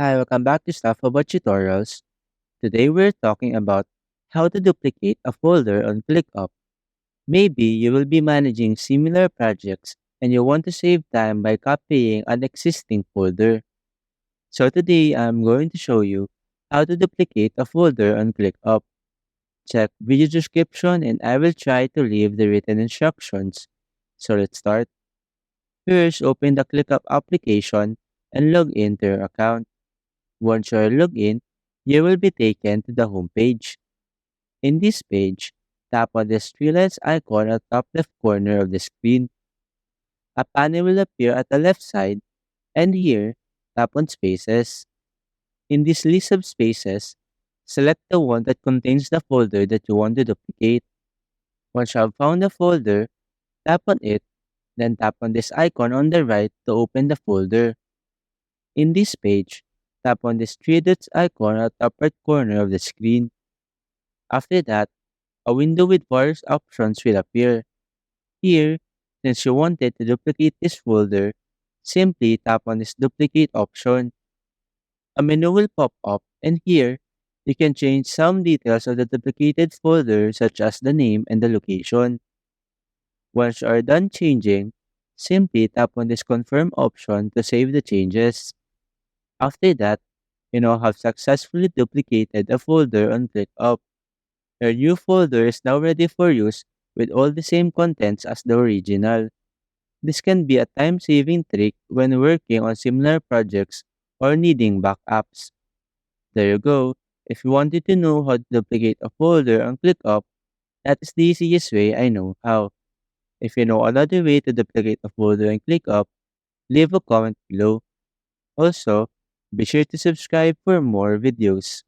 Hi, welcome back to Stuff About Tutorials. Today we're talking about how to duplicate a folder on ClickUp. Maybe you will be managing similar projects and you want to save time by copying an existing folder. So today I'm going to show you how to duplicate a folder on ClickUp. Check video description and I will try to leave the written instructions. So let's start. First, open the ClickUp application and log into your account. Once you're logged in, you will be taken to the home page. In this page, tap on the three lines icon at the top left corner of the screen. A panel will appear at the left side, and here, tap on Spaces. In this list of spaces, select the one that contains the folder that you want to duplicate. Once you have found the folder, tap on it, then tap on this icon on the right to open the folder. In this page, tap on this three dots icon at the upper corner of the screen. After that, a window with various options will appear. Here, since you wanted to duplicate this folder, simply tap on this duplicate option. A menu will pop up, and here, you can change some details of the duplicated folder such as the name and the location. Once you are done changing, simply tap on this confirm option to save the changes. After that, you now have successfully duplicated a folder on ClickUp. Your new folder is now ready for use with all the same contents as the original. This can be a time-saving trick when working on similar projects or needing backups. There you go. If you wanted to know how to duplicate a folder on ClickUp, that is the easiest way I know how. If you know another way to duplicate a folder on ClickUp, leave a comment below. Also, be sure to subscribe for more videos.